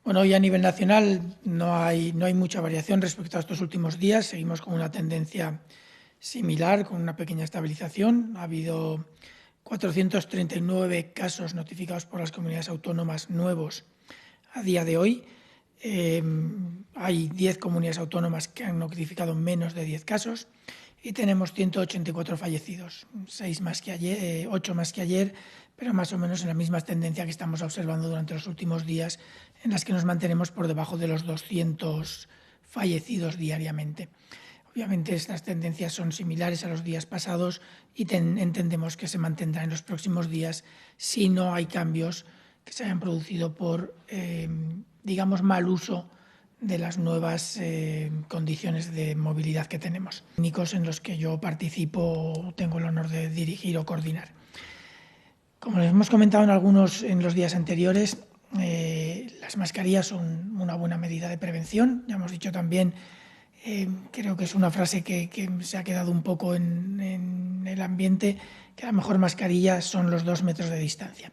Bueno, hoy a nivel nacional no hay mucha variación respecto a estos últimos días. Seguimos con una tendencia similar, con una pequeña estabilización. Ha habido 439 casos notificados por las comunidades autónomas nuevos a día de hoy. Hay 10 comunidades autónomas que han notificado menos de 10 casos y tenemos 184 fallecidos, 8 más que ayer, pero más o menos en la misma tendencia que estamos observando durante los últimos días, en las que nos mantenemos por debajo de los 200 fallecidos diariamente. Obviamente estas tendencias son similares a los días pasados y entendemos que se mantendrán en los próximos días si no hay cambios que se hayan producido por, digamos, mal uso de las nuevas condiciones de movilidad que tenemos, técnicos en los que yo participo, tengo el honor de dirigir o coordinar. Como les hemos comentado en los días anteriores, las mascarillas son una buena medida de prevención. Ya hemos dicho también, creo que es una frase que se ha quedado un poco en el ambiente, que la mejor mascarilla son los 2 metros de distancia.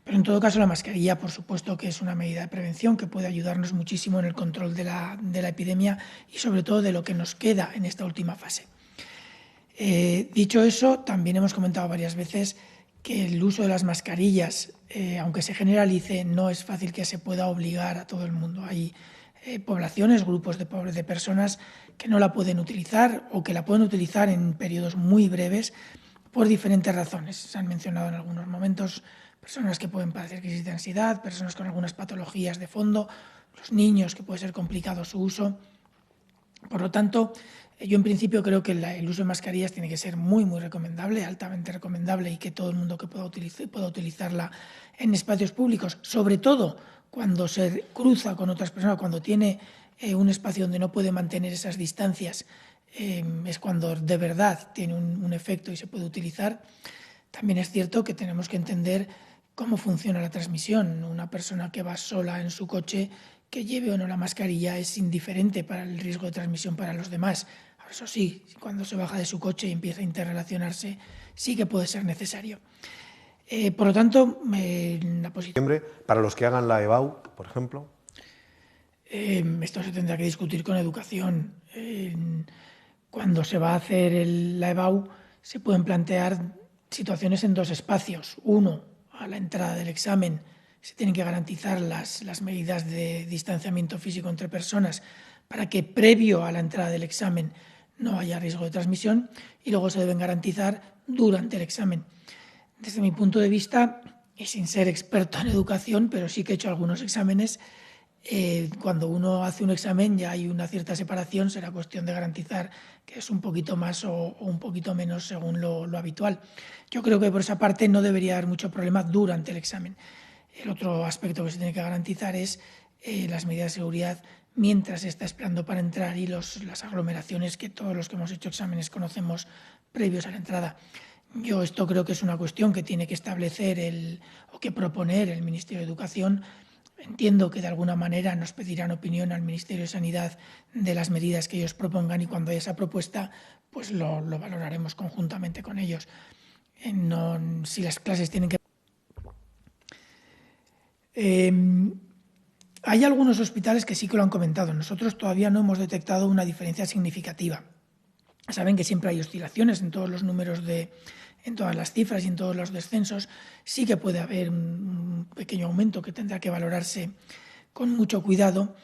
Pero en todo caso la mascarilla, por supuesto, que es una medida de prevención que puede ayudarnos muchísimo en el control de la epidemia y sobre todo de lo que nos queda en esta última fase. Dicho eso, también hemos comentado varias veces que el uso de las mascarillas, aunque se generalice, no es fácil que se pueda obligar a todo el mundo. Hay poblaciones, grupos de personas que no la pueden utilizar o que la pueden utilizar en periodos muy breves por diferentes razones. Se han mencionado en algunos momentos personas que pueden padecer crisis de ansiedad, personas con algunas patologías de fondo, los niños, que puede ser complicado su uso. Por lo tanto, yo en principio creo que el uso de mascarillas tiene que ser muy recomendable, altamente recomendable, y que todo el mundo que pueda utilizarla en espacios públicos, sobre todo cuando se cruza con otras personas, cuando tiene un espacio donde no puede mantener esas distancias, es cuando de verdad tiene un efecto y se puede utilizar. También es cierto que tenemos que entender cómo funciona la transmisión. Una persona que va sola en su coche, que lleve o no la mascarilla, es indiferente para el riesgo de transmisión para los demás. Eso sí, cuando se baja de su coche y empieza a interrelacionarse, sí que puede ser necesario. Por lo tanto, la posición... Para los que hagan la EBAU, por ejemplo. Esto se tendrá que discutir con educación. Cuando se va a hacer la EBAU, se pueden plantear situaciones en 2 espacios. Uno, a la entrada del examen, se tienen que garantizar las medidas de distanciamiento físico entre personas para que previo a la entrada del examen no haya riesgo de transmisión, y luego se deben garantizar durante el examen. Desde mi punto de vista, y sin ser experto en educación, pero sí que he hecho algunos exámenes, cuando uno hace un examen ya hay una cierta separación, será cuestión de garantizar que es un poquito más o un poquito menos según lo habitual. Yo creo que por esa parte no debería haber mucho problema durante el examen. El otro aspecto que se tiene que garantizar es las medidas de seguridad mientras se está esperando para entrar y las aglomeraciones que todos los que hemos hecho exámenes conocemos previos a la entrada. Yo esto creo que es una cuestión que tiene que establecer o que proponer el Ministerio de Educación. Entiendo que de alguna manera nos pedirán opinión al Ministerio de Sanidad de las medidas que ellos propongan, y cuando haya esa propuesta, pues lo valoraremos conjuntamente con ellos. Si las clases tienen que... hay algunos hospitales que sí que lo han comentado. Nosotros todavía no hemos detectado una diferencia significativa. Saben que siempre hay oscilaciones en todos los números en todas las cifras y en todos los descensos. Sí que puede haber un pequeño aumento que tendrá que valorarse con mucho cuidado.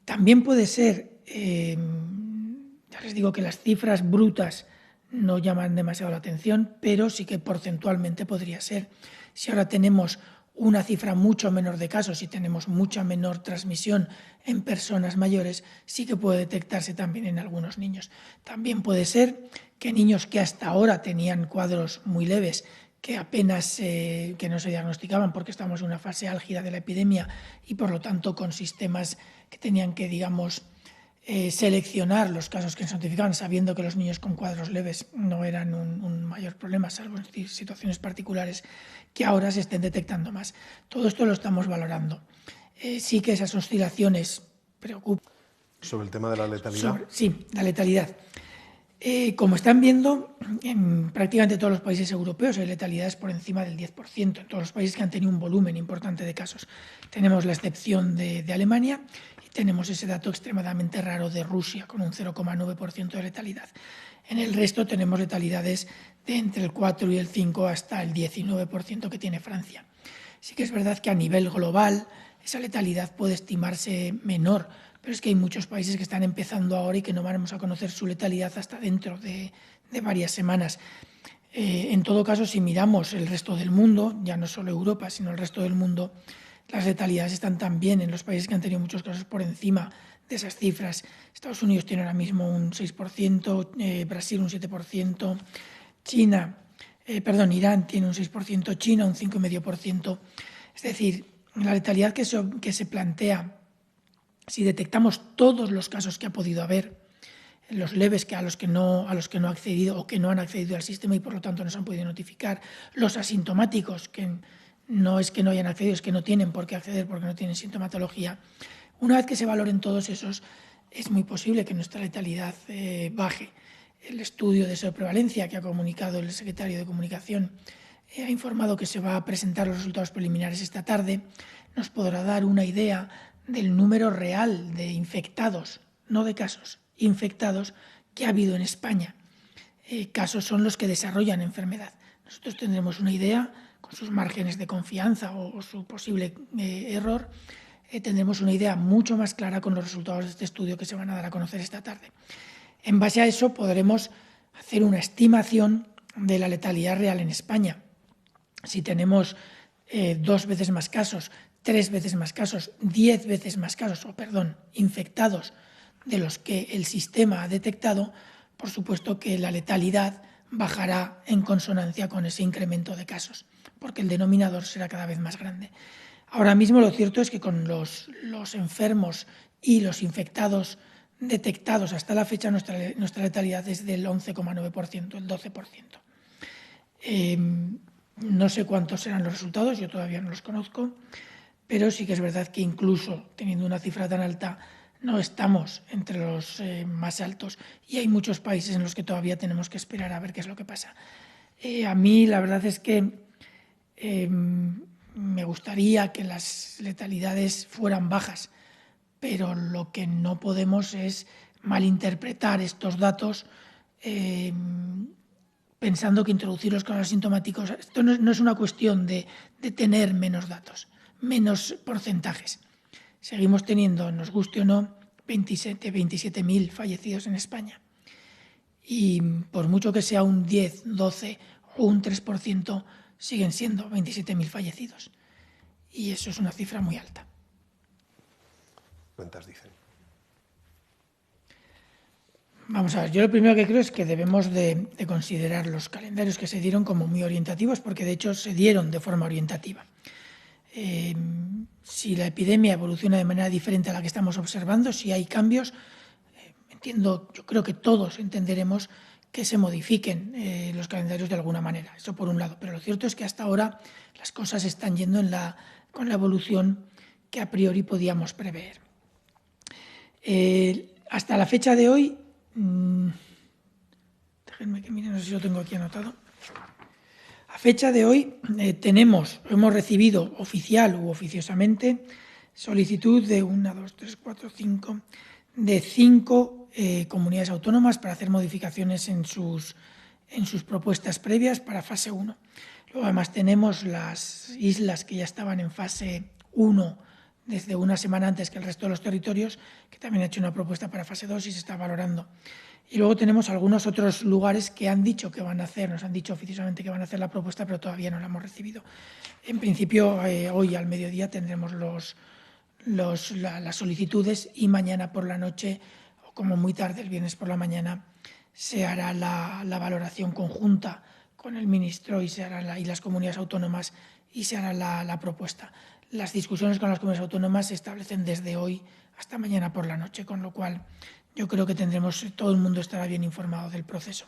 También puede ser, ya les digo que las cifras brutas no llaman demasiado la atención, pero sí que porcentualmente podría ser. Si ahora tenemos una cifra mucho menor de casos y tenemos mucha menor transmisión en personas mayores, sí que puede detectarse también en algunos niños. También puede ser que niños que hasta ahora tenían cuadros muy leves, que apenas que no se diagnosticaban porque estamos en una fase álgida de la epidemia y por lo tanto con sistemas que tenían que, digamos, seleccionar los casos que se notificaban, sabiendo que los niños con cuadros leves no eran un mayor problema, salvo en situaciones particulares, que ahora se estén detectando más. Todo esto lo estamos valorando. Sí que esas oscilaciones preocupan. ¿Sobre el tema de la letalidad? Sí, la letalidad. Como están viendo, en prácticamente todos los países europeos hay letalidades por encima del 10%, en todos los países que han tenido un volumen importante de casos. Tenemos la excepción de Alemania y tenemos ese dato extremadamente raro de Rusia, con un 0,9% de letalidad. En el resto tenemos letalidades de entre el 4 y el 5 hasta el 19% que tiene Francia. Sí que es verdad que a nivel global esa letalidad puede estimarse menor, pero es que hay muchos países que están empezando ahora y que no vamos a conocer su letalidad hasta dentro de varias semanas. En todo caso, si miramos el resto del mundo, ya no solo Europa, sino el resto del mundo, las letalidades están también en los países que han tenido muchos casos por encima de esas cifras. Estados Unidos tiene ahora mismo un 6%, Brasil un 7%, Irán tiene un 6%, China un 5,5%. Es decir, la letalidad que se plantea, si detectamos todos los casos que ha podido haber, los leves a los que no ha accedido o que no han accedido al sistema y por lo tanto no se han podido notificar, los asintomáticos, que no es que no hayan accedido, es que no tienen por qué acceder porque no tienen sintomatología. Una vez que se valoren todos esos, es muy posible que nuestra letalidad baje. El estudio de sobreprevalencia que ha comunicado el secretario de Comunicación ha informado que se va a presentar los resultados preliminares esta tarde. Nos podrá dar una idea del número real de infectados, no de casos, infectados que ha habido en España. Casos son los que desarrollan enfermedad. Nosotros tendremos una idea, con sus márgenes de confianza o su posible error, tendremos una idea mucho más clara con los resultados de este estudio que se van a dar a conocer esta tarde. En base a eso podremos hacer una estimación de la letalidad real en España. Si tenemos 2 veces más casos, 3 veces más casos, 10 veces más casos, infectados de los que el sistema ha detectado, por supuesto que la letalidad bajará en consonancia con ese incremento de casos, porque el denominador será cada vez más grande. Ahora mismo lo cierto es que con los enfermos y los infectados detectados hasta la fecha, nuestra letalidad es del 11,9%, el 12%. No sé cuántos serán los resultados, yo todavía no los conozco, pero sí que es verdad que incluso teniendo una cifra tan alta, no estamos entre los más altos y hay muchos países en los que todavía tenemos que esperar a ver qué es lo que pasa. A mí la verdad es que me gustaría que las letalidades fueran bajas, pero lo que no podemos es malinterpretar estos datos pensando que introducir los casos asintomáticos, esto no es una cuestión de tener menos datos, menos porcentajes. Seguimos teniendo, nos guste o no, 27.000 fallecidos en España. Y por mucho que sea un 10, 12 o un 3%, siguen siendo 27.000 fallecidos. Y eso es una cifra muy alta. ¿Cuántas dicen? Vamos a ver, yo lo primero que creo es que debemos de considerar los calendarios que se dieron como muy orientativos, porque de hecho se dieron de forma orientativa. Si la epidemia evoluciona de manera diferente a la que estamos observando, si hay cambios, yo creo que todos entenderemos que se modifiquen los calendarios de alguna manera, eso por un lado. Pero lo cierto es que hasta ahora las cosas están yendo con la evolución que a priori podíamos prever. Hasta la fecha de hoy, déjenme que mire, no sé si lo tengo aquí anotado. A fecha de hoy hemos recibido oficial u oficiosamente solicitud de 5 comunidades autónomas para hacer modificaciones en sus propuestas previas para fase 1. Luego además tenemos las islas que ya estaban en fase 1 desde una semana antes que el resto de los territorios, que también ha hecho una propuesta para fase 2 y se está valorando. Y luego tenemos algunos otros lugares que han dicho que van a hacer, nos han dicho oficiosamente que van a hacer la propuesta, pero todavía no la hemos recibido. En principio, hoy al mediodía tendremos las solicitudes y mañana por la noche, o como muy tarde, el viernes por la mañana, se hará la valoración conjunta con el ministro y las comunidades autónomas y se hará la propuesta. Las discusiones con las comunidades autónomas se establecen desde hoy hasta mañana por la noche, con lo cual yo creo que todo el mundo estará bien informado del proceso.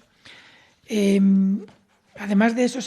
Además de eso,